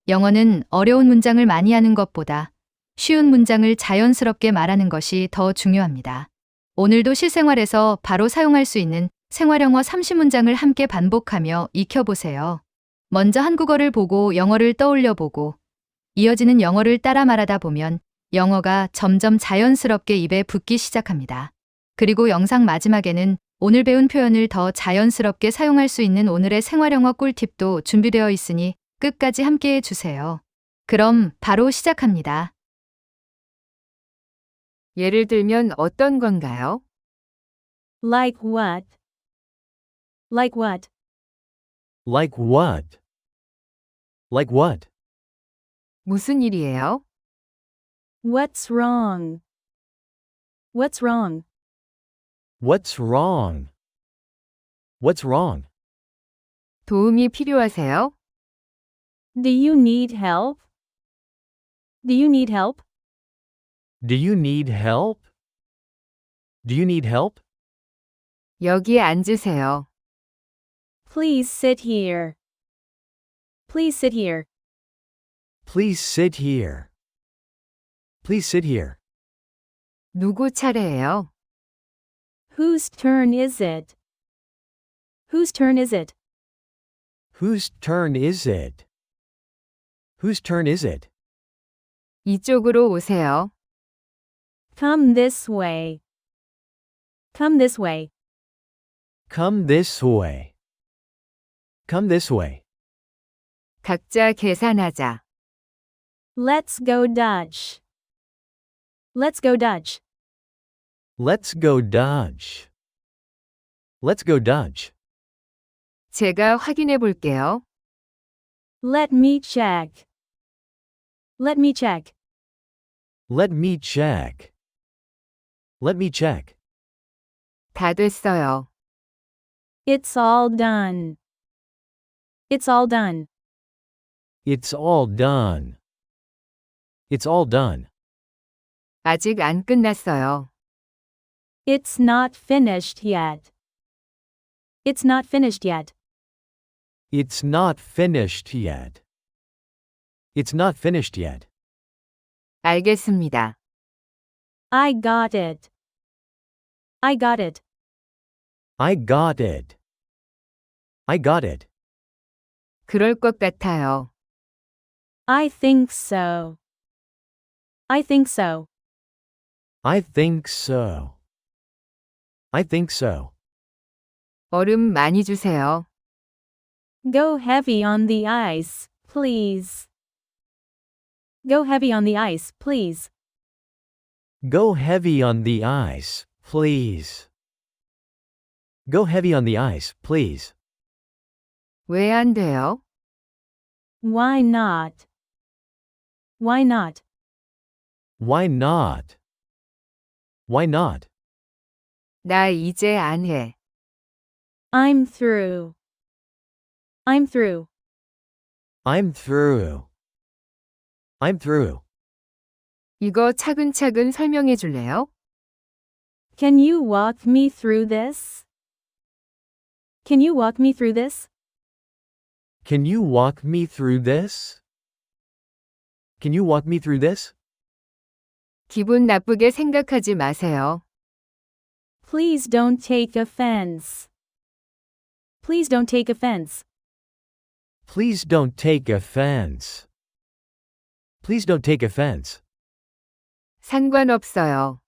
영어는 어려운 문장을 많이 하는 것보다 쉬운 문장을 자연스럽게 말하는 것이 더 중요합니다. 오늘도 실생활에서 바로 사용할 수 있는 생활영어 30문장을 함께 반복하며 익혀보세요. 먼저 한국어를 보고 영어를 떠올려 보고 이어지는 영어를 따라 말하다 보면 영어가 점점 자연스럽게 입에 붙기 시작합니다. 그리고 영상 마지막에는 오늘 배운 표현을 더 자연스럽게 사용할 수 있는 오늘의 생활영어 꿀팁도 준비되어 있으니 끝까지 함께해 주세요. 그럼 바로 시작합니다. 예를 들면 어떤 건가요? Like what? Like what? Like what? Like what? 무슨 일이에요? What's wrong? What's wrong? What's wrong? What's wrong? 도움이 필요하세요? Do you need help? Do you need help? Do you need help? Do you need help? 여기 앉으세요. Please sit here. Please sit here. Please sit here. Please sit here. 누구 차례예요? Whose turn is it? Whose turn is it? Whose turn is it? Whose turn is it? 이쪽으로 오세요. Come this way. Come this way. Come this way. Come this way. 각자 계산하자. Let's go Dutch. Let's go Dutch. Let's go Dutch. Let's go Dutch. 제가 확인해 볼게요. Let me check. Let me check. Let me check. Let me check. 다 됐어요. It's all done. It's all done. It's all done. It's all done. 아직 안 끝났어요. It's not finished yet. It's not finished yet. It's not finished yet. It's not finished yet. 알겠습니다. I got it. I got it. I got it. I got it. 그럴 것 같아요. I think so. I think so. I think so. I think so. 얼음 많이 주세요. Go heavy on the ice, please. Go heavy on the ice, please. Go heavy on the ice, please. Go heavy on the ice, please. 왜 안 돼요? Why not? Why not? Why not? Why not? 나 이제 안 해. I'm through. I'm through. I'm through. I'm through. 이거 차근차근 설명해 줄래요? Can you walk me through this? Can you walk me through this? Can you walk me through this? Can you walk me through this? 기분 나쁘게 생각하지 마세요. Please don't take offense. Please don't take offense. Please don't take offense. Please don't take offense. 상관없어요.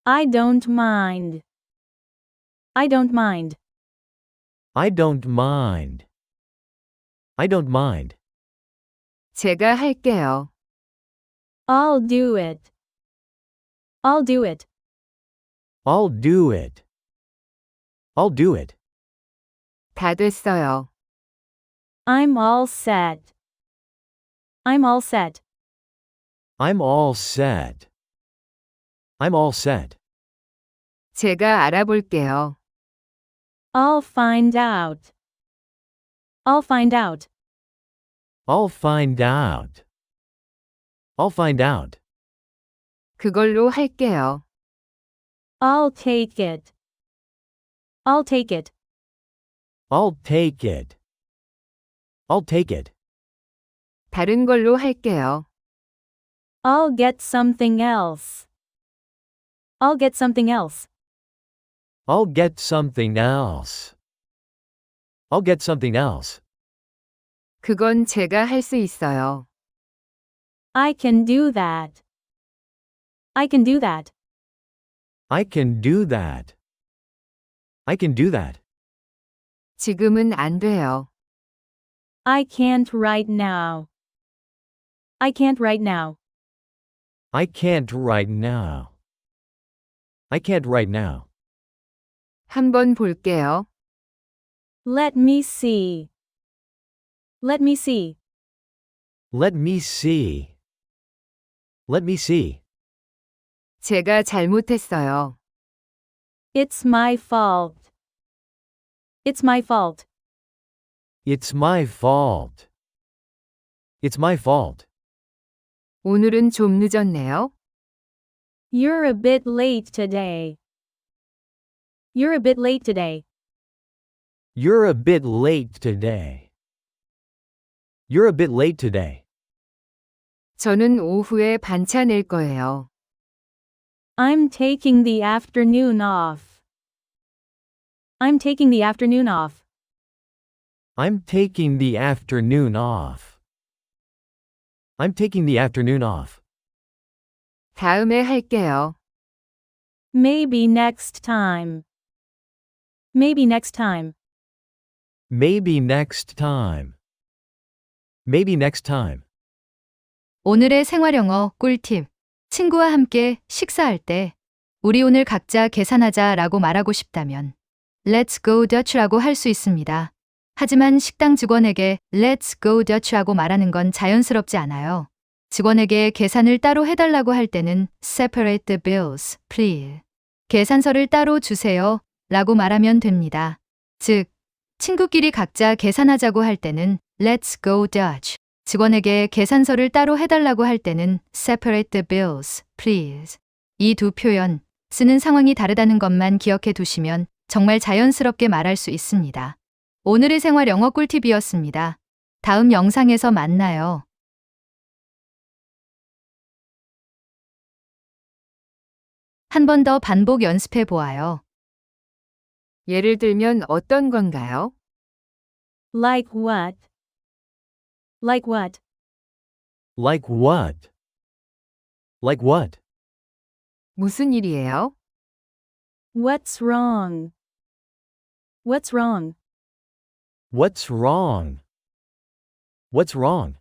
I don't mind. I don't mind. I don't mind. I don't mind. 제가 할게요. I'll do it. I'll do it. I'll do it. I'll do it. 다 됐어요. I'm all set. I'm all set. I'm all set. I'm all set. 제가 알아볼게요. I'll find out. I'll find out. I'll find out. I'll find out. 그걸로 할게요. I'll take it. I'll take it. I'll take it. I'll take it. 다른 걸로 할게요. I'll get something else. I'll get something else. I'll get something else. I'll get something else. 그건 제가 할 수 있어요. I can do that. I can do that. I can do that. I can do that. 지금은 안 돼요. I can't right now. I can't right now. I can't right now. I can't right now. 한번 볼게요. Let me see. Let me see. Let me see. Let me see. 제가 잘못했어요. It's my fault. It's my fault. It's my fault. It's my fault. 오늘은 좀 늦었네요. You're a bit late today. You're a bit late today. You're a bit late today. You're a bit late today. 저는 오후에 반차 낼 거예요. I'm taking the afternoon off. I'm taking the afternoon off. I'm taking the afternoon off. I'm taking the afternoon off. 다음에 할게요. Maybe next time. Maybe next time. Maybe next time. Maybe next time. 오늘의 생활영어 꿀팁. 친구와 함께 식사할 때 우리 오늘 각자 계산하자 라고 말하고 싶다면 Let's go Dutch라고 할 수 있습니다. 하지만 식당 직원에게 Let's go Dutch라고 말하는 건 자연스럽지 않아요. 직원에게 계산을 따로 해달라고 할 때는 Separate the bills, please. 계산서를 따로 주세요 라고 말하면 됩니다. 즉, 친구끼리 각자 계산하자고 할 때는 Let's go Dutch. 직원에게 계산서를 따로 해달라고 할 때는 Separate the bills, please. 이 두 표현, 쓰는 상황이 다르다는 것만 기억해 두시면 정말 자연스럽게 말할 수 있습니다. 오늘의 생활 영어 꿀팁이었습니다. 다음 영상에서 만나요. 한 번 더 반복 연습해 보아요. 예를 들면 어떤 건가요? Like what? Like what? Like what? Like what? 무슨 일이에요? What's wrong? What's wrong? What's wrong? What's wrong?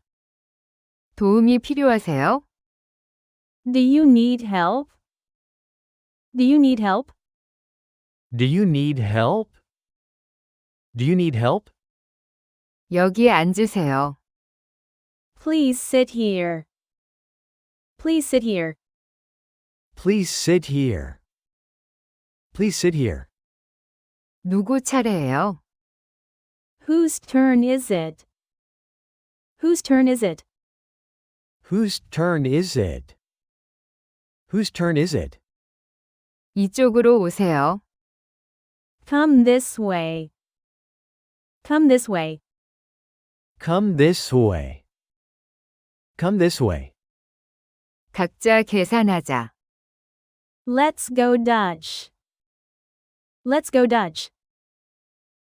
도움이 필요하세요? Do you need help? Do you need help? Do you need help? Do you need help? 여기 앉으세요. Please sit here. Please sit here. Please sit here. Please sit here. 누구 차례예요? Whose turn is it? Whose turn is it? Whose turn is it? Whose turn is it? 이쪽으로 오세요. Come this way. Come this way. Come this way. Come this way. 각자 계산하자. Let's go Dutch. Let's go Dutch.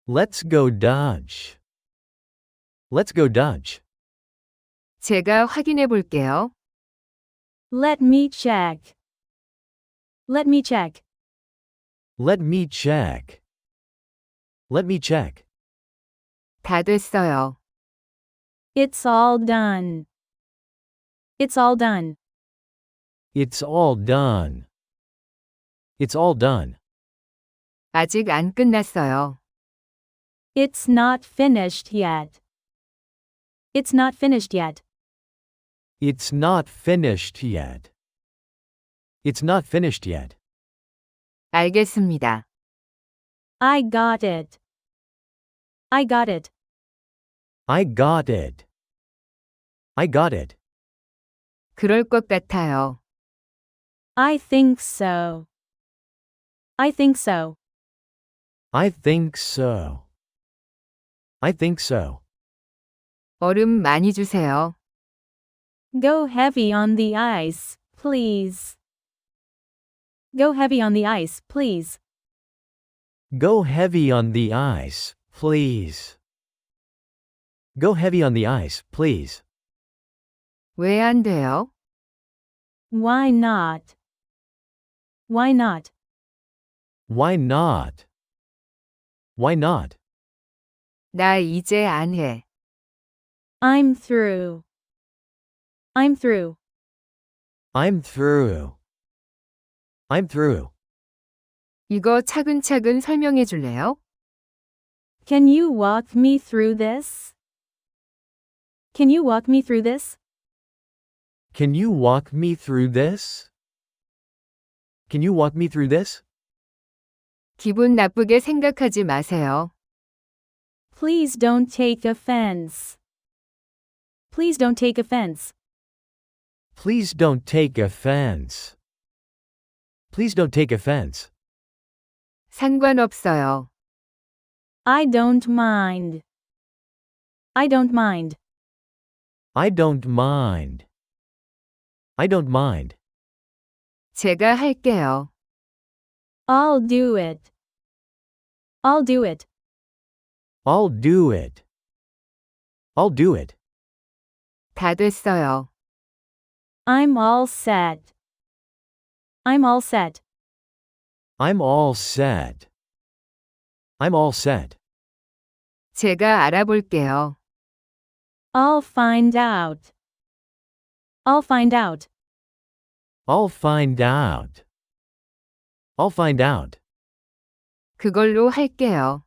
Let's go Dutch. Let's go Dutch. 제가 확인해 볼게요. Let me check. Let me check. Let me check. Let me check. 다 됐어요. It's all done. It's all done. It's all done. It's all done. 아직 안 끝났어요. It's not finished yet. It's not finished yet. It's not finished yet. It's not finished yet. 알겠습니다. I got it. I got it. I got it. I got it. 그럴 것 같아요. I think so. I think so. I think so. I think so. 얼음 많이 주세요. Go heavy on the ice, please. Go heavy on the ice, please. Go heavy on the ice, please. Go heavy on the ice, please. 왜 안 돼요? Why not? Why not? Why not? Why not? 나 이제 안 해. I'm through. I'm through. I'm through. I'm through. 이거 차근차근 설명해 줄래요? Can you walk me through this? Can you walk me through this? Can you walk me through this? Can you walk me through this? 기분 나쁘게 생각하지 마세요. Please don't take offense. Please don't take offense. Please don't take offense. Please don't take offense. 상관없어요. I don't mind. I don't mind. I don't mind. I don't mind. 제가 할게요. I'll do it. I'll do it. I'll do it. I'll do it. 다 됐어요. I'm all set. I'm all set. I'm all set. I'm all set. 제가 알아볼게요. I'll find out. I'll find out. I'll find out. I'll find out. 그걸로 할게요.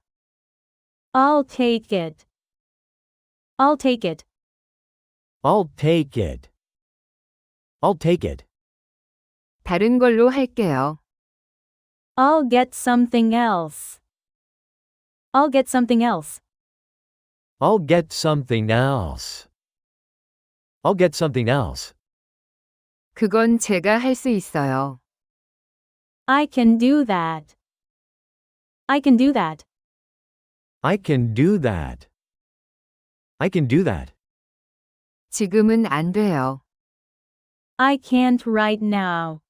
I'll take it. I'll take it. I'll take it. I'll take it. 다른 걸로 할게요. I'll get something else. I'll get something else. I'll get something else. I'll get something else. 그건 제가 할 수 있어요. I can do that. I can do that. I can do that. I can do that. 지금은 안 돼요. I can't right now.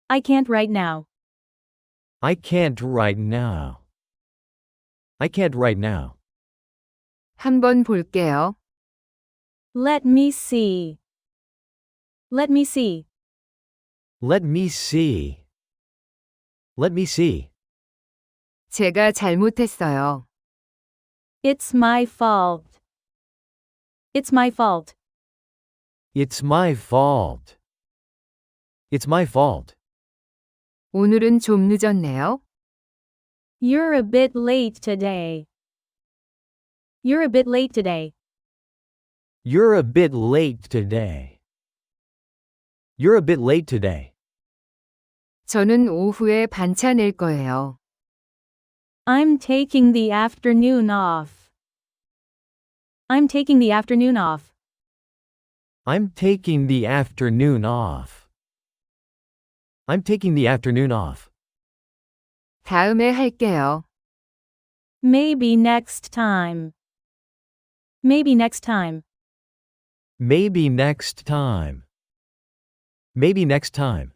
I can't right now. I can't right now. I can't right now. 한번 볼게요. Let me see. Let me see. Let me see. Let me see. 제가 잘못했어요. It's my fault. It's my fault. It's my fault. It's my fault. 오늘은 좀 늦었네요. You're a bit late today. You're a bit late today. You're a bit late today. You're a bit late today. 저는 오후에 반차 낼 거예요. I'm taking the afternoon off. I'm taking the afternoon off. I'm taking the afternoon off. I'm taking the afternoon off. 다음에 할게요. Maybe next time. Maybe next time. Maybe next time. Maybe next time.